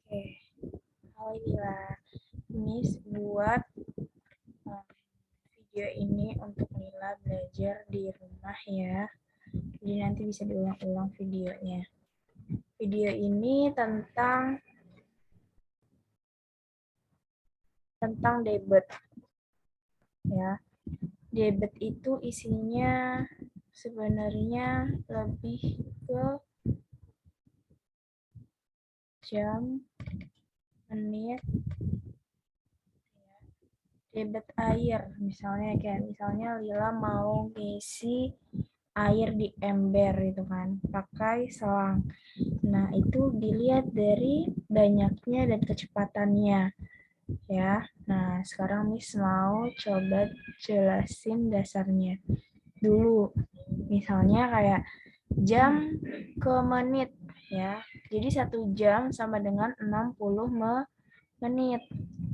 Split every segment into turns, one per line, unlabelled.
Oke, halo Lila. Miss buat video ini untuk Lila belajar di rumah ya. Jadi nanti bisa diulang-ulang videonya. Video ini tentang debit ya. Debit itu isinya sebenarnya lebih ke jam, menit, debit air. Misalnya Lila mau ngisi air di ember itu kan, pakai selang. Nah, itu dilihat dari banyaknya dan kecepatannya ya. Nah, sekarang Miss mau coba jelasin dasarnya dulu. Misalnya kayak jam ke menit ya. Jadi 1 jam sama dengan 60 menit.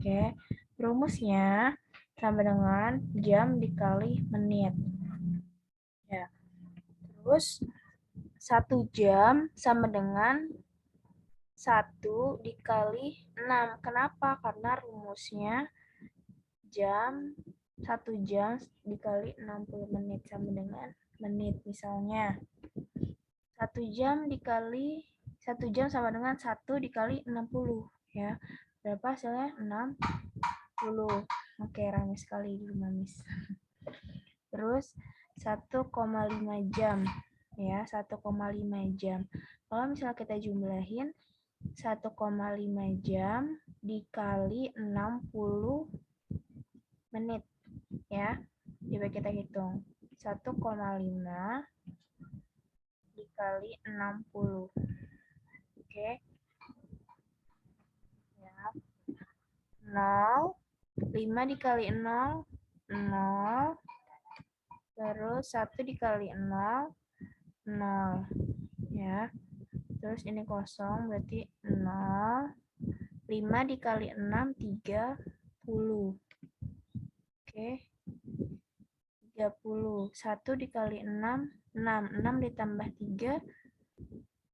Oke. Rumusnya sama dengan jam dikali menit. Ya. Terus 1 jam sama dengan 1 dikali 6. Kenapa? Karena rumusnya 1 jam dikali 60 menit sama dengan menit. Misalnya 1 jam sama dengan 1 dikali 60 ya. Berapa hasilnya? 60. Oke, rame sekali di rumah Miss. Terus 1,5 jam ya, 1,5 jam. Kalau misalnya kita jumlahin 1,5 jam dikali 60 menit ya. Coba kita hitung. 1,5 dikali 60. Oke. Ya. 0, 5 dikali 0, 0. Terus 1 dikali 0, 0. Ya. Terus ini kosong, berarti 0. 5 dikali 6, 30. Oke. 30. 1 dikali 6, 6. 6 ditambah 3,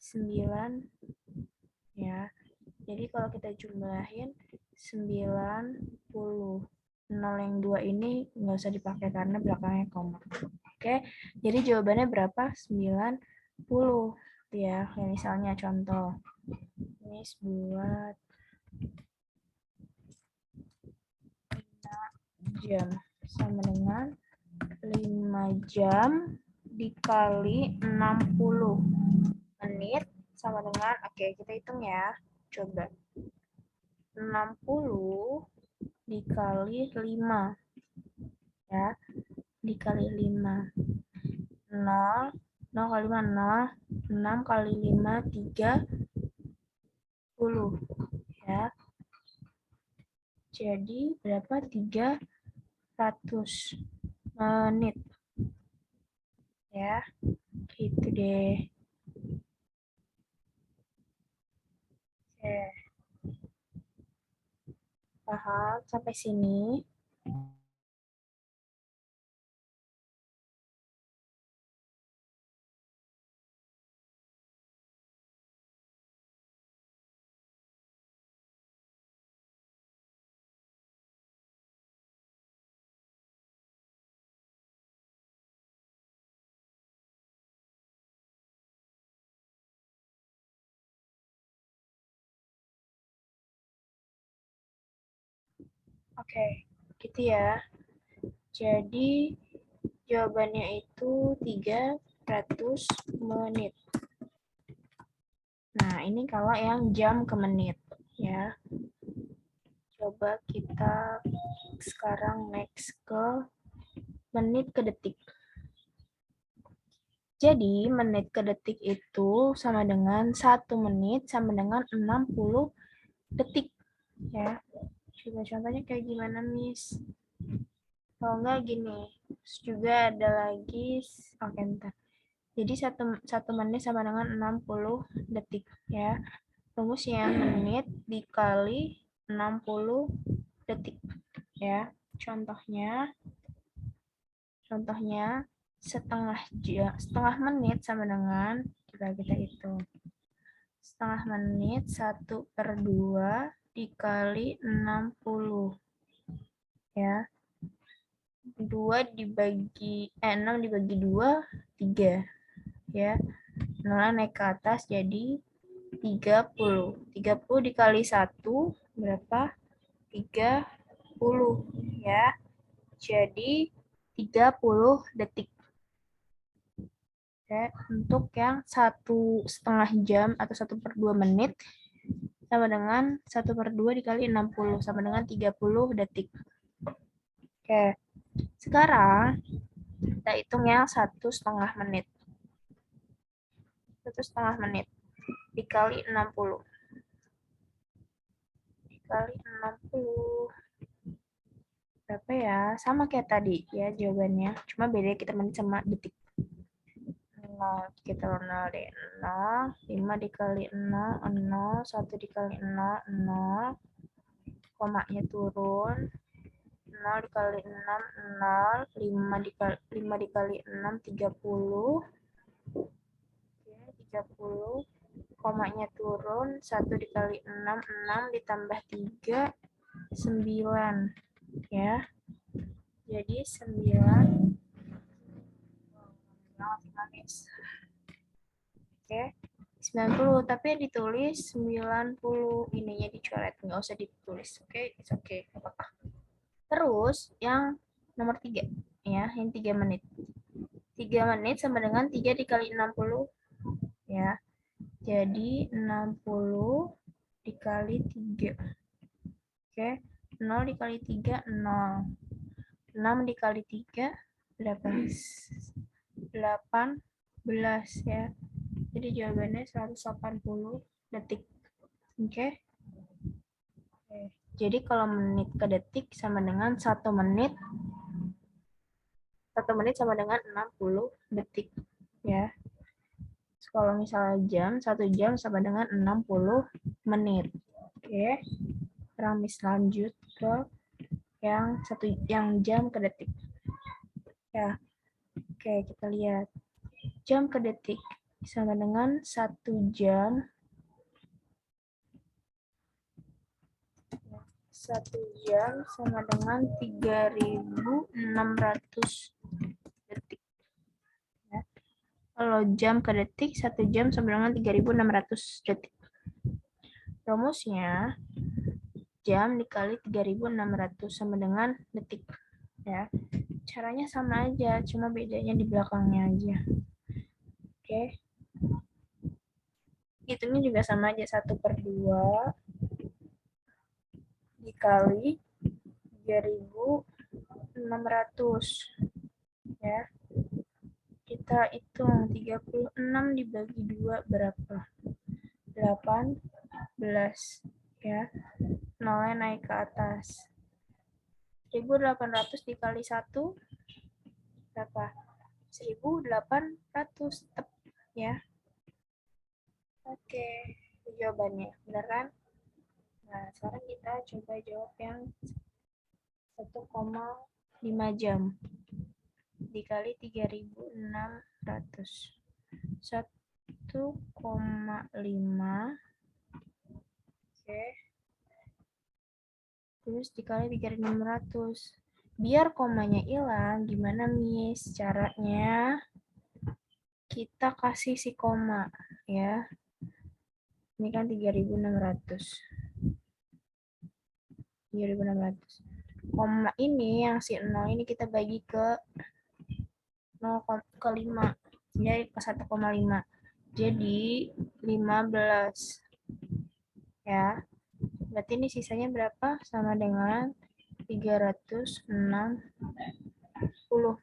9. Ya. Jadi kalau kita jumlahin 90. 0 yang 2 ini nggak usah dipakai karena belakangnya koma. Oke. Jadi jawabannya berapa? 90. Ya, kayak misalnya contoh. Miss buat 5 jam sama dengan 5 jam dikali 60 menit sama dengan, oke kita hitung ya, coba 60 dikali 5 ya, dikali 5, 0, 0 kali 5, 0, 6 kali 5, 30 ya, jadi berapa? 300 menit ya, gitu deh. Oke. Paham sampai sini? Oke, gitu ya. Jadi jawabannya itu 300 menit. Nah, ini kalau yang jam ke menit ya. Coba kita sekarang next ke menit ke detik. Jadi, menit ke detik itu sama dengan 1 menit sama dengan 60 detik. Ya. Coba contohnya kayak gimana, Miss? Kalau enggak gini. Terus juga ada lagi, oke bentar. Jadi 1 menit sama dengan 60 detik. Ya. Rumusnya menit dikali 60 detik. Ya. Contohnya setengah menit sama dengan, coba kita hitung, setengah menit 1/2 dikali 60. Ya. 6 dibagi 2, 3. Ya. 0 naik ke atas jadi 30. 30 dikali 1 berapa? 30. Ya. Jadi 30 detik. Oke, untuk yang 1,5 jam atau 1/2 menit sama dengan 1/2 dikali 60 sama dengan 30 detik. Oke, sekarang kita hitung yang 1,5 menit. 1,5 menit dikali 60. Dikali 60. Berapa ya? Sama kayak tadi ya jawabannya. Cuma beda kita menit sama detik. 0, kita 0 deh. 0, 5 dikali 0, 0, 1 dikali 0, 0, komanya turun, 0 dikali 6, 0, 5 dikali 6, 30, oke, 30, komanya turun, 1 dikali 6, 6 ditambah 3, 9, ya, jadi 9, oke, 90, tapi yang ditulis 90, ininya dicoret, nggak usah ditulis, oke, oke, apa-apa. Terus yang nomor 3, ya, yang 3 menit. 3 menit sama dengan 3 dikali 60, ya. Jadi 60 dikali 3. Oke, 0 dikali 3, 0. 6 dikali 3, berapa? 18, ya. Jadi jawabannya 180 detik. Oke. Jadi kalau menit ke detik sama dengan 1 menit. 1 menit sama dengan 60 detik. Ya. Kalau misalnya jam, 1 jam sama dengan 60 menit. Oke. Sekarang lanjut ke yang jam ke detik. Ya. Oke, kita lihat. Jam ke detik sama dengan 1 jam. 1 jam sama dengan 3.600 detik. Ya. Kalau jam ke detik, 1 jam sama dengan 3.600 detik. Rumusnya, jam dikali 3.600 sama dengan detik. Ya, caranya sama aja, cuma bedanya di belakangnya aja. Oke. Hitungnya juga sama aja, 1/2 dikali 3.600. Ya. Kita hitung 36 dibagi 2 berapa? 18. Ya. Nolnya naik ke atas. 1.800 dikali 1 berapa? 1.800, ya. Oke, jawabannya benar kan? Nah, sekarang kita coba jawab yang 1,5 jam dikali 3.600. 1,5, oke, terus dikali 3.600. Biar komanya hilang, gimana Miss? Caranya kita kasih si koma, ya. Ini kan 3.600. 3.600. Koma ini, yang si 0 ini kita bagi ke 0,5. Jadi ke 1,5. Jadi 15. Ya. Berarti ini sisanya berapa? Sama dengan 360.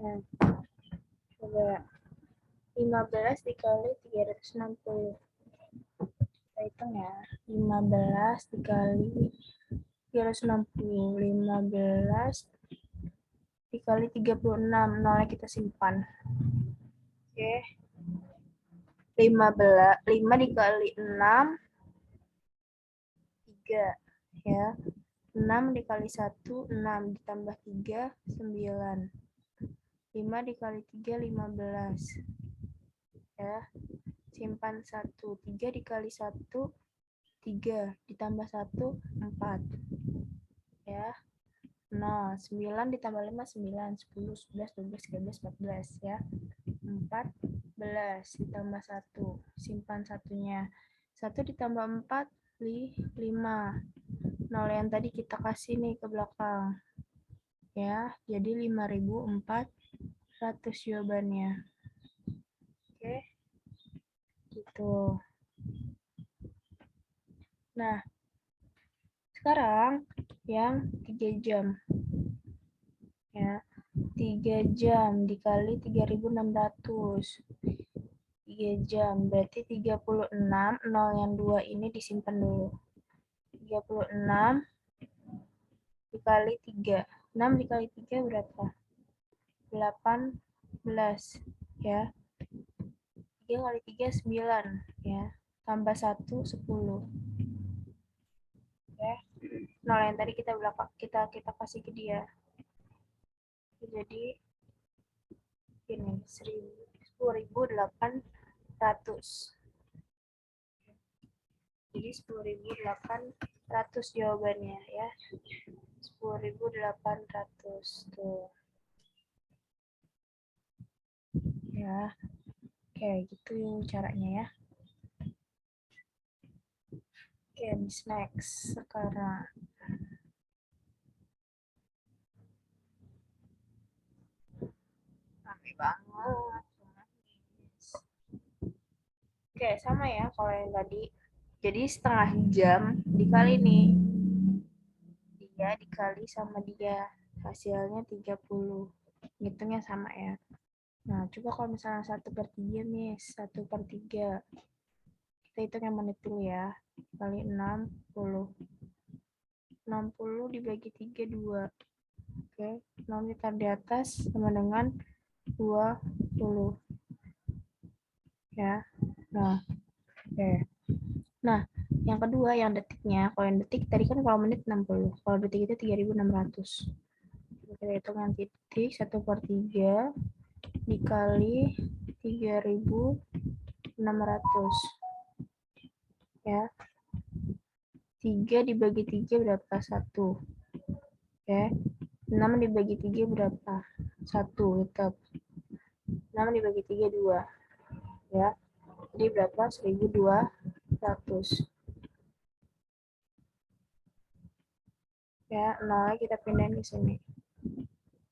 Nah, coba 15 dikali 360. Kita hitung ya. 15 dikali 360. 15 dikali 36. Nolnya kita simpan. Oke. 5 dikali 6, 3. Ya. 6 dikali 1, 6. Ditambah 3, 9. 5 dikali 3, 15. Ya, simpan 1. 3 dikali 1, 3. Ditambah 1, 4. Ya, 0. 9 ditambah 5, 9. 10, 11, 12, 13, 14. Ya, 14 ditambah 1. Simpan satunya. 1 ditambah 4, 5. 0 yang tadi kita kasih nih ke belakang. Ya, jadi 5.400 jawabannya. Oke, gitu. Nah, sekarang yang 3 jam. Ya, 3 jam dikali 3.600. 3 jam, berarti 36. 0 yang 2 ini disimpan dulu. 36 dikali 3. 6 dikali 3 berapa? 18. Ya, 3 kali 3, 9. Ya, tambah 1, 10. Ya, 0 yang tadi kita kasih ke dia. Jadi ini 10.800. Jadi 10.800 jawabannya ya. 10.800 tuh. Ya. Oke, gitu caranya ya. Oke, next sekarang. Rame banget. Oke, sama ya kalau yang tadi. Jadi setengah jam dikali nih. Dia dikali sama dia. Hasilnya 30. Ngitungnya sama ya. Nah, coba kalau misalnya 1/3 nih. 1/3. Kita hitung yang menit dulu ya. Kali 60. 60 dibagi 3, 2. Oke, 6 ditaruh di atas sama dengan 20. Ya. Nah, oke. Nah, yang kedua yang detiknya, kalau yang detik tadi kan kalau menit 60. Kalau detik itu 3.600. Kita hitung yang titik 1/3 dikali 3.600. Ya. 3 dibagi 3 berapa? 1. Oke. 6 dibagi 3 berapa? 1 tetap. 6 dibagi 3 2. Ya. Jadi berapa? 1.200. Ya, nolnya kita pindahin ke sini.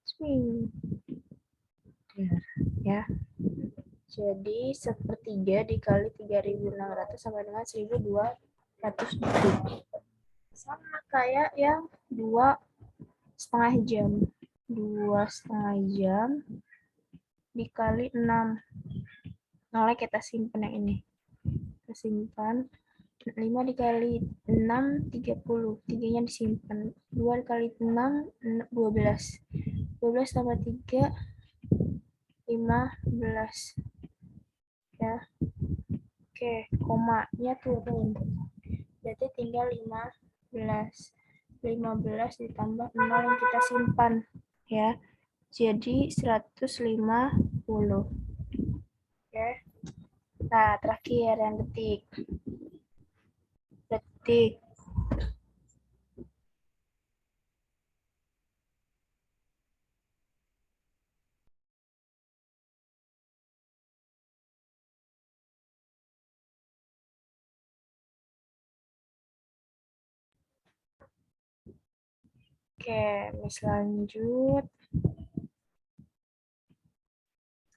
Swing. Ya. Jadi 1/3 dikali 3.600 sama dengan 1.200 detik. Sama kayak yang 2,5 jam. 2,5 jam dikali 6. Nolnya kita simpan yang ini. Kita simpan. 5 dikali 6, 30. 3-nya disimpan. 2 dikali 6, 12. 12 tambah 3, 15. Ya. Oke, komanya turun. Berarti tinggal 15. 15 ditambah 0 yang kita simpan. Ya. Jadi 150. Oke. Nah, terakhir yang detik. Detik. Oke, Miss lanjut.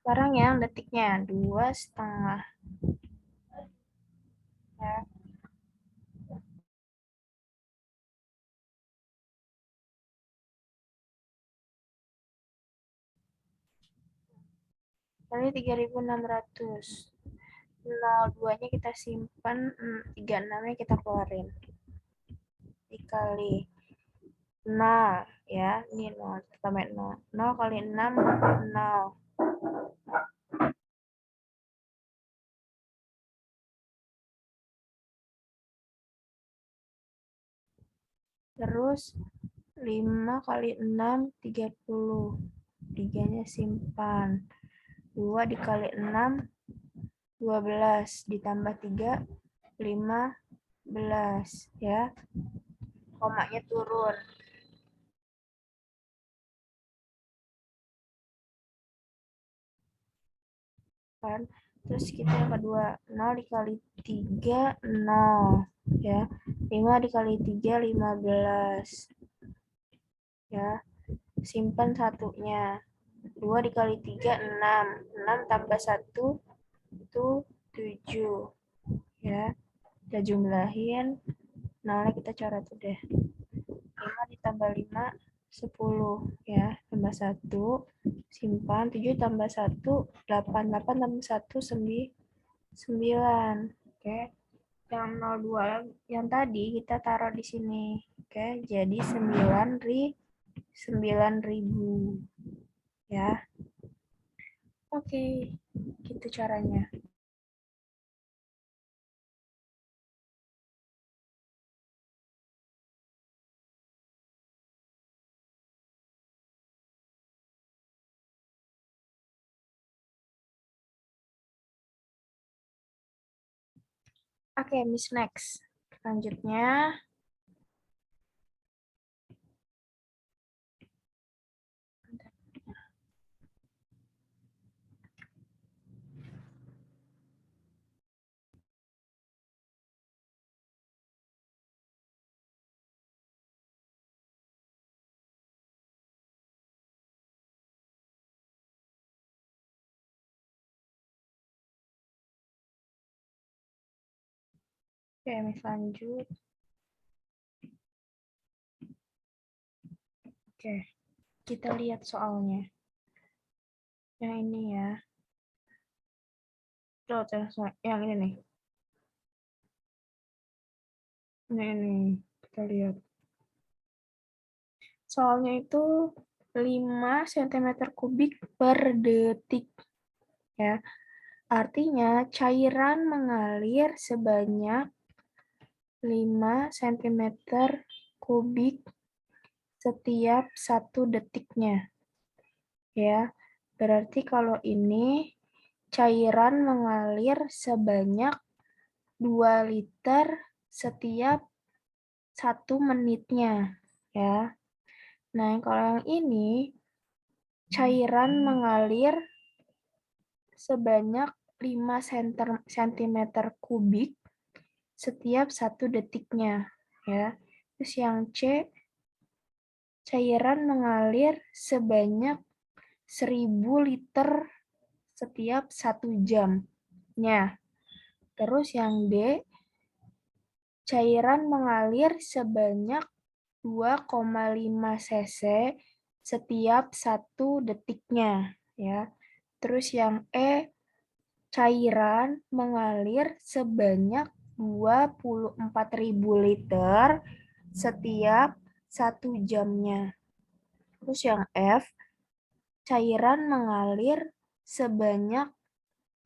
Sekarang yang detiknya 2,5. Ya. Kali 3.600. 02-nya kita simpan, 36-nya kita keluarin. Dikali 0 ya, ini 0, tambah 0. 0 kali 6, 0. Terus 5 kali 6, 30. 3-nya simpan. 2 dikali 6, 12. Ditambah 3, 15. Ya. Komanya turun. Kan? Terus kita yang kedua, 0 dikali 3, 0. Ya. 5 dikali 3, 15. Ya. Simpan satunya. 2 dikali 3, 6. 6 tambah 1, itu 7. Ya. Kita jumlahin. Nolnya kita coret udah. 5 ditambah 5, 10. Ya. Tambah 1. Simpan. 7 tambah 1, 8. 8 tambah 1, 9. Oke. Yang 02 yang tadi kita taruh di sini. Oke. Jadi 9.000. Ya. Oke. Gitu caranya. Oke, Miss next. Selanjutnya, oke, Miss lanjut. Oke, kita lihat soalnya. Yang ini ya. Coba yang ini nih. Ini kita lihat. Soalnya itu 5 cm kubik per detik. Ya. Artinya cairan mengalir sebanyak 5 cm kubik setiap 1 detiknya. Ya. Berarti kalau ini cairan mengalir sebanyak 2 liter setiap 1 menitnya. Ya. Nah, kalau yang ini cairan mengalir sebanyak 5 cm kubik setiap 1 detiknya. Ya. Terus yang C, cairan mengalir sebanyak 1000 liter setiap 1 jamnya. Terus yang D, cairan mengalir sebanyak 2,5 cc setiap 1 detiknya. Ya. Terus yang E, cairan mengalir sebanyak 24.000 liter setiap 1 jamnya. Terus yang F, cairan mengalir sebanyak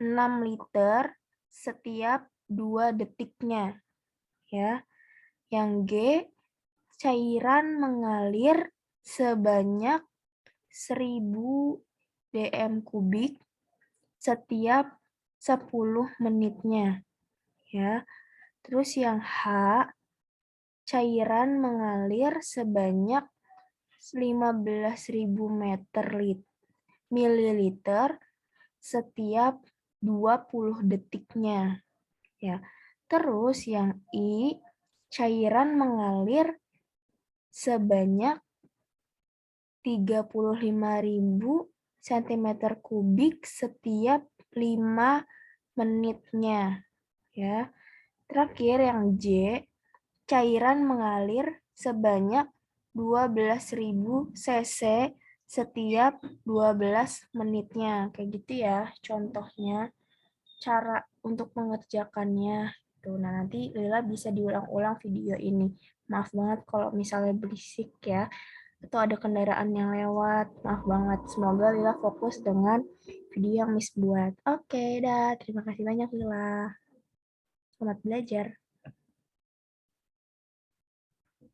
6 liter setiap 2 detiknya. Ya. Yang G, cairan mengalir sebanyak 1000 dm kubik setiap 10 menitnya. Ya. Terus yang H, cairan mengalir sebanyak 15.000 mililiter setiap 20 detiknya. Ya. Terus yang I, cairan mengalir sebanyak 35.000 cm kubik setiap 5 menitnya. Ya. Terakhir yang J, cairan mengalir sebanyak 12.000 cc setiap 12 menitnya. Kayak gitu ya contohnya. Cara untuk mengerjakannya. Tuh, nah nanti Lila bisa diulang-ulang video ini. Maaf banget kalau misalnya berisik ya. Atau ada kendaraan yang lewat. Maaf banget. Semoga Lila fokus dengan video yang Miss buat. Oke, dah. Terima kasih banyak Lila. Selamat belajar.